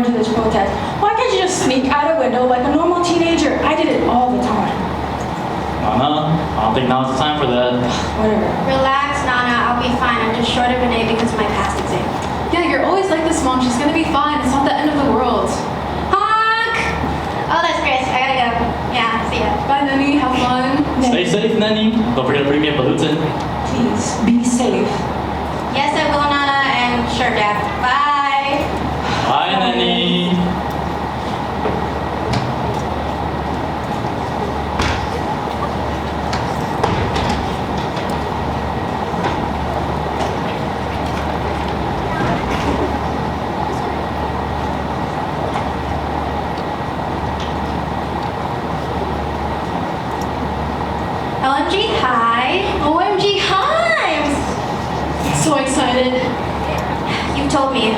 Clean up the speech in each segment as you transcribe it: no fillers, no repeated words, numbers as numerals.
going to this protest. Why can't you just sneak out a window like a normal teenager? I did it all the time. Nana, I don't think now's the time for that. Whatever. Relax, Nana. I'll be fine. I'm just short of an A because of my past exam. Yeah, you're always like this, Mom. She's gonna be fine. It's not the end of the world. Honk! Oh, that's Chris. I gotta go. Yeah, see ya. Bye, Nanny. Have fun. Stay safe, Nanny. Don't forget to bring me a balutin. Please, be safe. Yes, I will, Nana. And sure, Dad. Bye. Bye, Nanny. OMG, hi. OMG, hi! I'm so excited. You told me.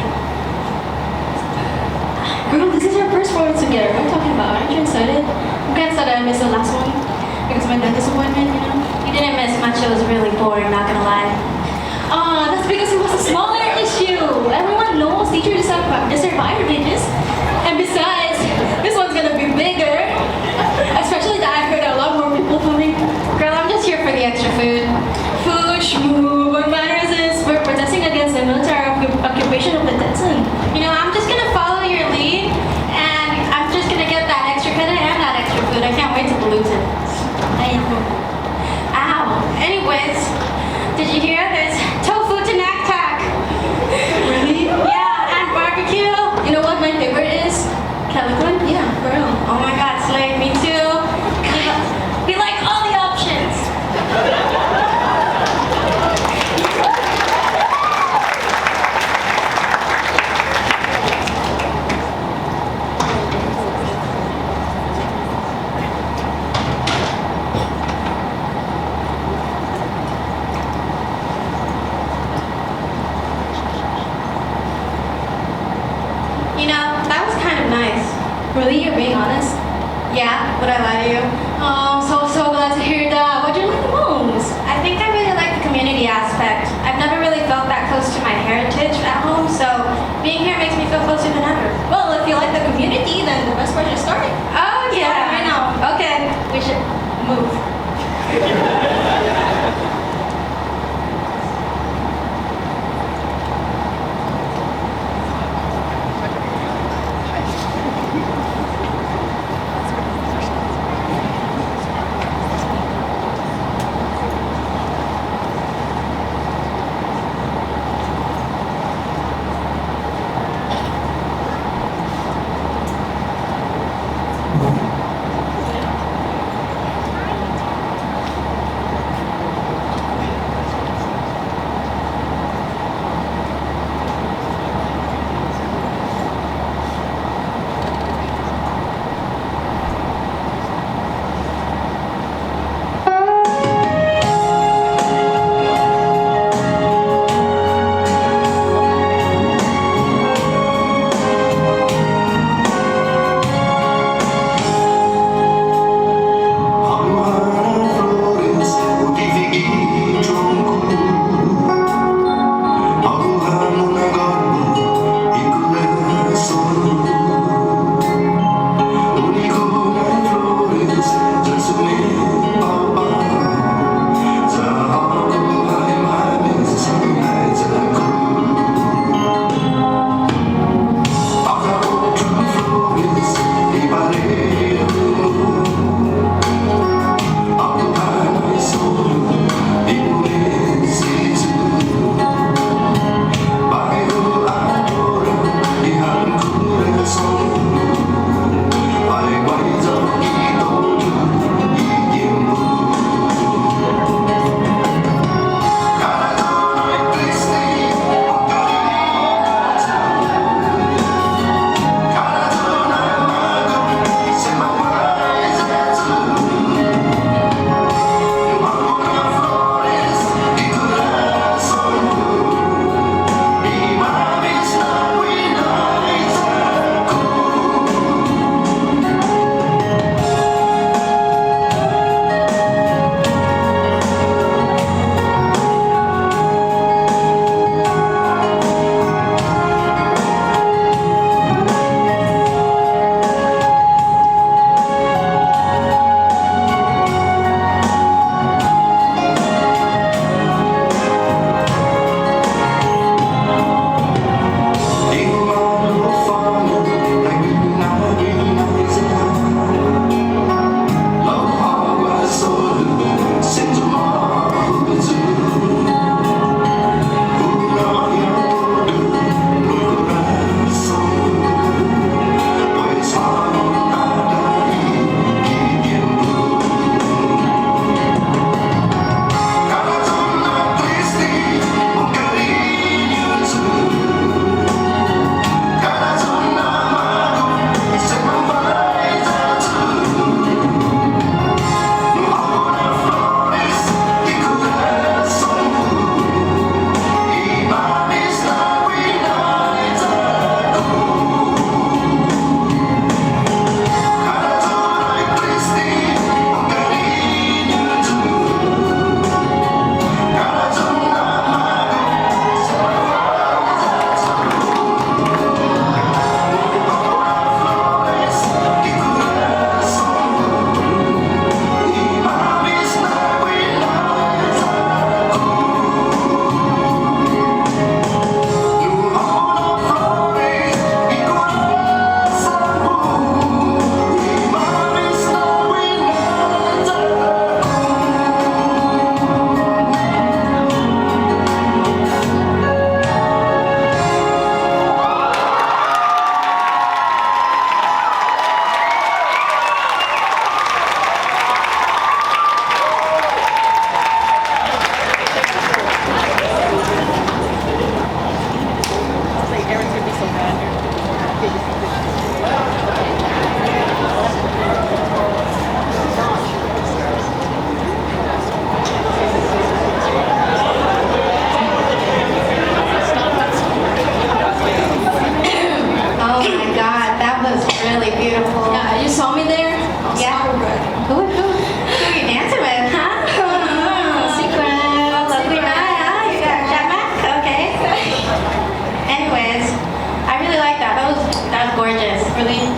Girl, this is our first photo together. What are you talking about? Aren't you excited? I'm kind of sad I missed the last one because of my dentist appointment, you know? You didn't miss much. It was really boring, not gonna lie. That's because it was a smaller issue. Everyone knows teachers survive this. And besides, this one's gonna be bigger. Especially that I heard a lot more people coming. Girl, I'm just here for the extra food. Food, shmoo, what matters is we're protesting against the military occupation of the Tetsun. You know, I'm just gonna follow your lead, and I'm just gonna get that extra pita and that extra food. I can't wait to pollute it. Ow. Anyways, did you hear? There's tofu to naktak. Really? Yeah, and barbecue. You know what my favorite is? Calico? Yeah, for real. Oh my God, Slade, me too. We like all the options. You know, that was kind of nice. Really? You're being honest? Yeah, would I lie to you? Oh, I'm so glad to hear that. What do you like the most? I think I really like the community aspect. I've never really felt that close to my heritage at home, so being here makes me feel closer than ever. Well, if you like the community, then the best part is starting. Oh yeah, I know. Okay, we should move.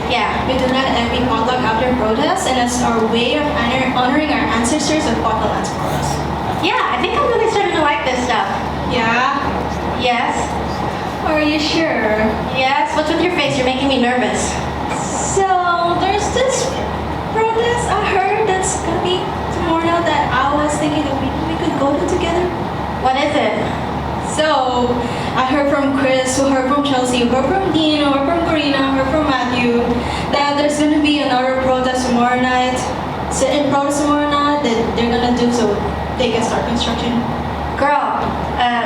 Yeah. We do that every potluck after protest, and it's our way of honoring our ancestors and fought the lands for us. Yeah, I think I'm really starting to like this stuff. Yeah? Yes. Are you sure? Yes. What's with your face? You're making me nervous. So, there's this protest I heard that's gonna be tomorrow that I was thinking that we could go to together. What is it? So, I heard from Chris, who heard from Chelsea, who heard from Dean, who heard from Karina, who heard from Matthew, that there's gonna be another protest tomorrow night. Sit-in protest tomorrow night that they're gonna do so they can start construction. Girl,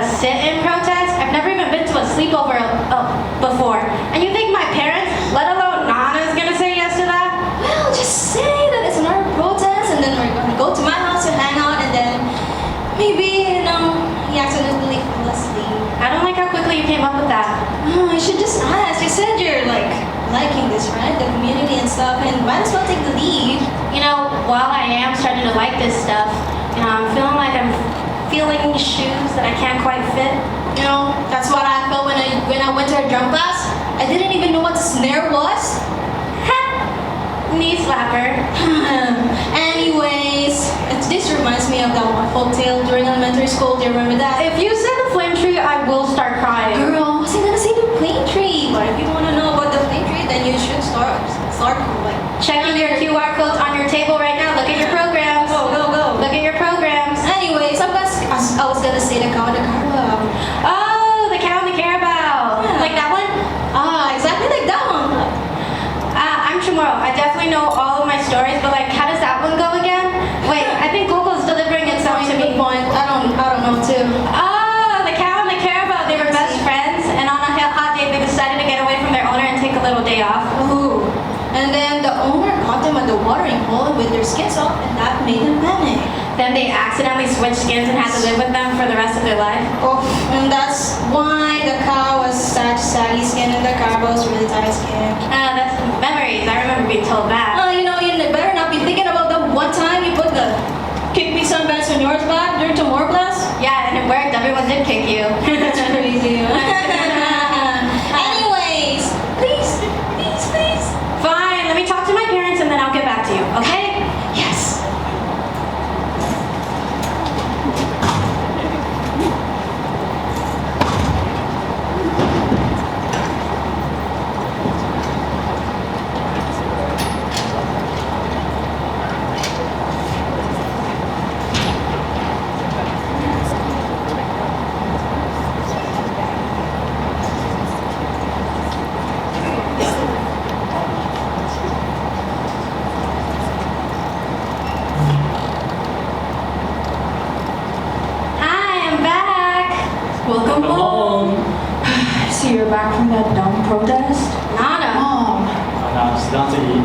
sit-in protest? I've never even been to a sleepover before. And you think my parents, let alone Nana's gonna say yes to that? Well, just say that it's another protest, and then we're gonna go to my house to hang out, and then maybe, he accidentally fell asleep. I don't like how quickly you came up with that. Oh, I should just ask. You said you're liking this, right? The community and stuff, and might as well take the lead. While I am starting to like this stuff, I'm feeling like I'm feeling shoes that I can't quite fit. That's what I felt when I went to a drum class. I didn't even know what the snare was. Knee slapper. Anyways, this reminds me of that one folk tale during elementary school. Do you remember that? If you say the flame tree, I will start crying. Girl, I wasn't gonna say the plane tree, but if you wanna know about the plane tree, then you should start Checking your QR codes on your table right now. Look at your programs. Go. Look at your programs. Anyways, I was gonna say the cow and the Carabao. Oh, the cow and the Carabao. Yeah. Like that one? Exactly like that one. I'm Chamorros. I definitely know all of my stories, but how does that one go again? Wait, I think Google's delivering itself to me. Good point. I don't know too. Oh, the cow and the Carabao. They were best friends, and on a hot day, they decided to get away from their owner and take a little day off. Ooh. And then the owner caught them at the watering hole with their skins off, and that made them panic. Then they accidentally switched skins and had to live with them for the rest of their life. Oh, and that's why the cow was such saggy skin and the Carabao was really tight skin. That's memories. I remember being told that. You better not be thinking about the one time you put the kick me some bands on yours back during Chamorros class. Yeah, and it worked. Everyone did kick you. That's crazy. Anyways, please. Fine. Let me talk to my parents and then I'll get back to you. Okay? Yes. Welcome home. So you're back from that dumb protest? Nana. Mom. Now sit down to eat.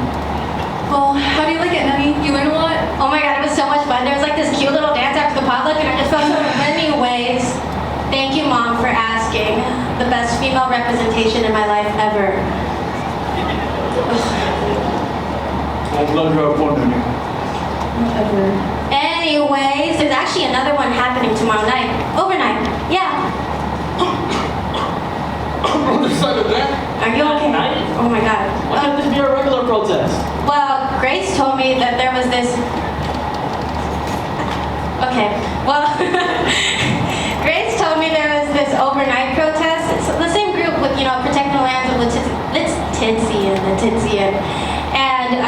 Well, how do you like it, Nani? You learn a lot? Oh my god, it was so much fun. There was this cute little dance after the potluck and I just felt so anyways. Thank you, Mom, for asking. The best female representation in my life ever. I'm glad you're wondering. Whatever. Anyways, there's actually another one happening tomorrow night. Overnight. Yeah. On the side of that? Are you okay? Night? Oh my god. Why can't this be a regular protest? Well, Grace told me that there was this... Okay. Well, Grace told me there was this overnight protest. It's the same group with, protecting the lands of Letizian. And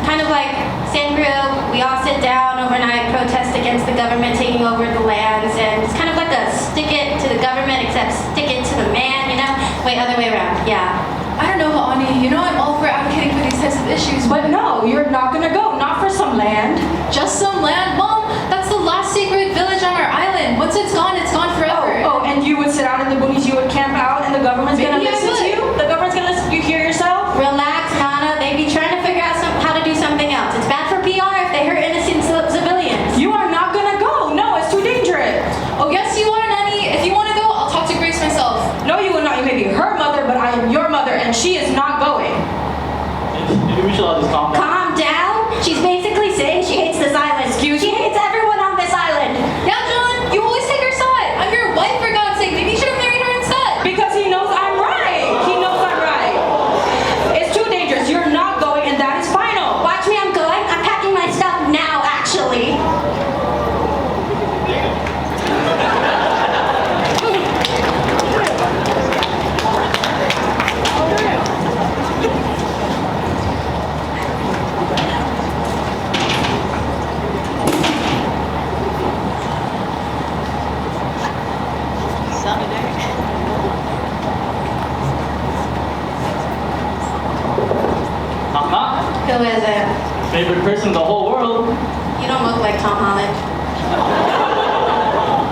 kind of like same group, we all sit down overnight, protest against the government taking over the lands, and it's kind of like a stick it to the government except stick it to the man, Wait, other way around, yeah. I don't know, Ani. I'm all for advocating for these types of issues, but no, you're not gonna go. Not for some land. Just some land? Mom, that's the last sacred village on our island. Once it's gone forever. Oh, and you would sit out in the boonies, you would camp out, and the government's gonna Maybe I listen to would. you? The government's gonna listen. You hear yourself? Relax, Nana. They be trying to figure out how to do something else. It's bad for PR if they hurt innocent civilians. You are not gonna go. No, it's too dangerous. Oh, yes, you are, Nanny. If you want to go, I'll talk to Grace myself. No, you will not. You may be her mother, but I am your mother, and she is not going. Maybe we should all just calm down. Calm down? She's basically saying she hates this island. She hates everyone on this island. Yeah, John, you always take her side. I'm your wife, for God's sake. Maybe you should have married her instead. Because he knows I'm right. He knows I'm right. It's too dangerous. You're favorite person in the whole world. You don't look like Tom Holland.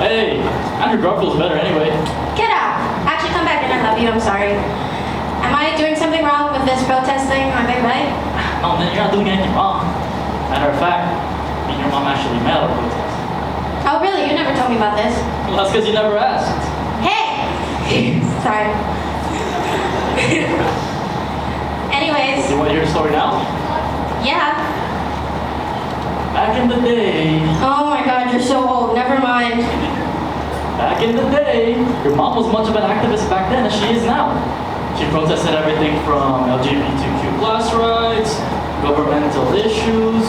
Hey, Andrew Garfield's better anyway. Get out. Actually, come back and I love you. I'm sorry. Am I doing something wrong with this protest thing? Am I right? No, man, you're not doing anything wrong. Matter of fact, me and your mom actually met at a protest. Oh, really? You never told me about this. Well, that's because you never asked. Hey! Sorry. Anyways, You want to hear the story now? yeah. Back in the day, Oh my god, you're so old. Never mind. back in the day, your mom was much of an activist back then as she is now. She protested everything from LGBTQ plus rights, governmental issues.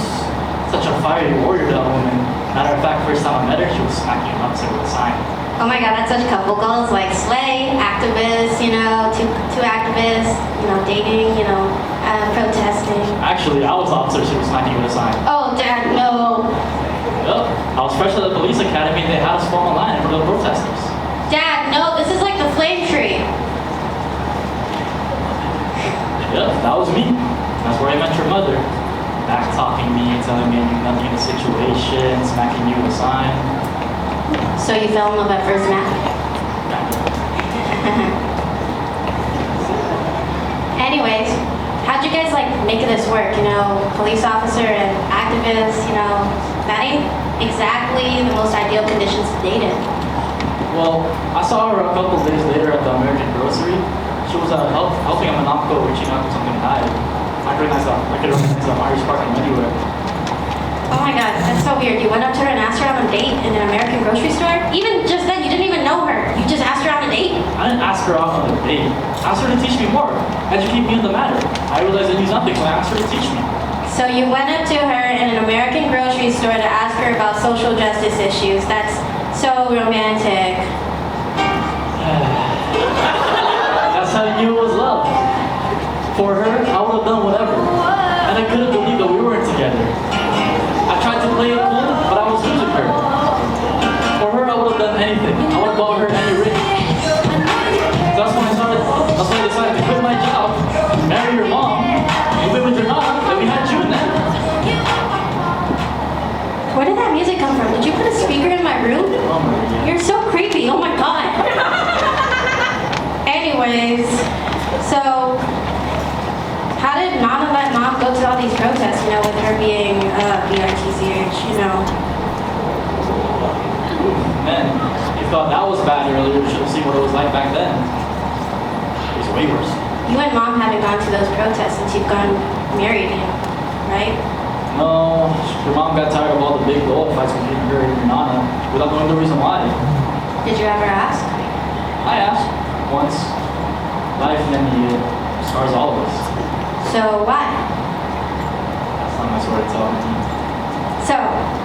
Such a fiery warrior, that woman. Matter of fact, first time I met her, she was smacking an officer with a sign. Oh my god, that's such couple goals like slay, activists, two activists, dating, protesting. Actually, I was the officer she was smacking with a sign. Oh, Dad, no. Yep. I was fresh out of the police academy and they had us fall in line in front of the protesters. Dad, no, this is like the flame tree. Yep, that was me. That's where I met your mother. Back talking me, telling me I knew nothing of the situation, smacking you with a sign. So you fell in love at first match? Anyways, how'd you guys make this work? Police officer and activist, that ain't exactly the most ideal conditions to date in. Well, I saw her a couple days later at the American grocery. She was helping a Monaco reaching out to something died. I could recognize the Irish park from anywhere. Oh my god, that's so weird. You went up to her and asked her out on a date in an American grocery store? Even just then, you didn't even know her. You just asked her out on a date? I didn't ask her out on a date. I asked her to teach me more, educate me on the matter. I realized I knew nothing, so I asked her to teach me. So you went up to her in an American grocery store to ask her about social justice issues. That's so romantic. That's how you knew it was love. For her, I would have done whatever. And I couldn't believe that we weren't together. I tried to play it cool, but I was losing her. For her, I would have done anything. I would have bought her any ring. That's when I decided to quit my job, marry your mom, move in with your mom, and we had June then. Where did that music come from? Did you put a speaker in my room? Oh my God. You're so creepy. Oh my god. Anyways, so how did Nana let Mom go to all these protests, with her being BRTCH, Man, you thought that was bad earlier, you should have seen what it was like back then. It was way worse. You and Mom haven't gone to those protests since you've gone married him, right? No, your mom got tired of all the big dog fights between her and your Nana without knowing the reason why. Did you ever ask? I asked once. Life then scars all of us. So why? That's not my story to tell. So,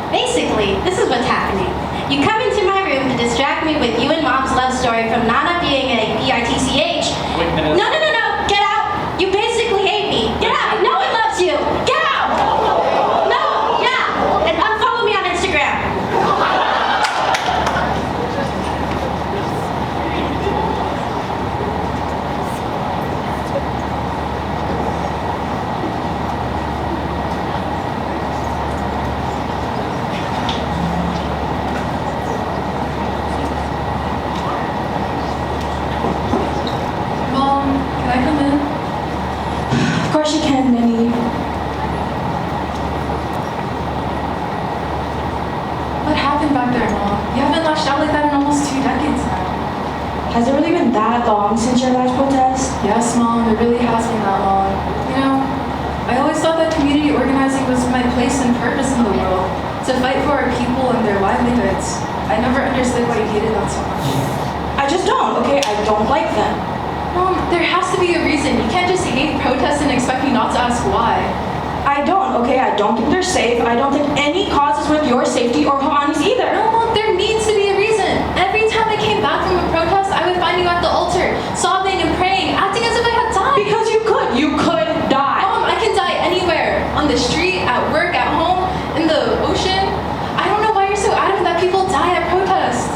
basically, this is what's happening. You come into my room to distract me with you and Mom's love story from Nana being a BITCH. Wait a minute. No, get out! You basically hate me. Get out! No one loves you! Get out! No, yeah! And unfollow me on Instagram. Mom, can I come in? Of course you can, Minnie. What happened back there, Mom? You haven't lashed out like that in almost 2 decades now. Has it really been that long since your last protest? Yes, Mom, it really has been that long. I always thought that community organizing was my place and purpose in the world, to fight for our people and their livelihoods. I never understood why you hated that so much. I just don't, okay? I don't like them. Mom, there has to be a reason. You can't just hate protests and expect me not to ask why. I don't, okay? I don't think they're safe. I don't think any cause is worth your safety or Hawani's either. No, Mom, there needs to be a reason. Every time I came back from a protest, I would find you at the altar, sobbing and praying, acting as if I had died. Because you could die. Mom, I can die anywhere. On the street, at work, at home, in the ocean. I don't know why you're so adamant that people die at protests.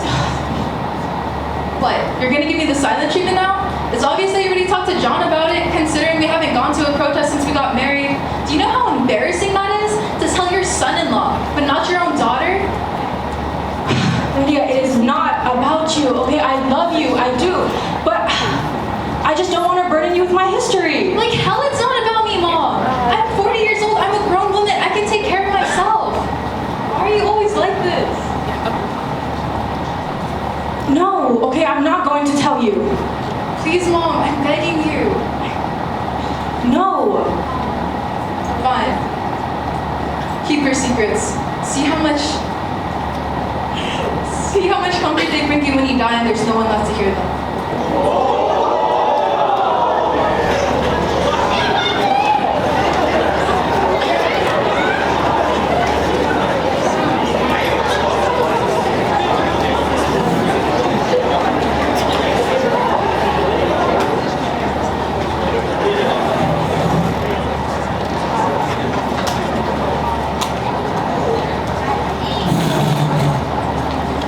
What, you're gonna give me the silent treatment now? It's obvious that you already talked to John about it, considering we haven't gone to a protest since we got married. Do you know how embarrassing that is? Like hell, it's not about me, Mom. I'm 40 years old. I'm a grown woman. I can take care of myself. Why are you always like this? No, okay, I'm not going to tell you. Please, Mom, I'm begging you. No. Fine. Keep your secrets. See how much comfort they bring you when you die and there's no one left to hear them.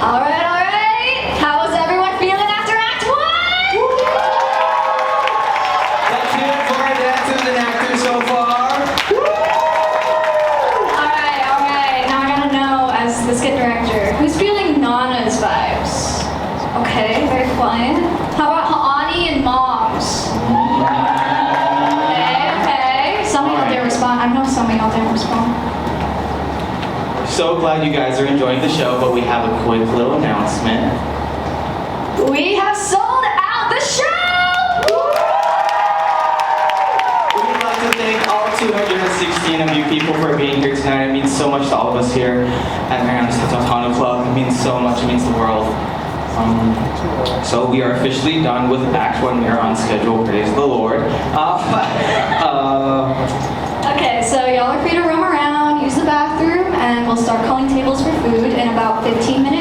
All right. How's everyone feeling after Act 1? Let's hear it for our dancers and actors so far. All right. Now I gotta know, as the skit director, who's feeling Nana's vibes? Okay, very quiet. How about Haani and Moms? Okay. Some of y'all didn't respond. I know some of y'all didn't respond. So glad you guys are enjoying the show, but we have a quick little announcement. We have sold out the show! We'd like to thank all 216 of you people for being here tonight. It means so much to all of us here at Marianas TaoTao Tano Club. It means so much. It means the world. So we are officially done with Act 1. We are on schedule. Praise the Lord. Okay, so y'all are free to roam around, use the bathroom, and we'll start calling tables for food in about 15 minutes.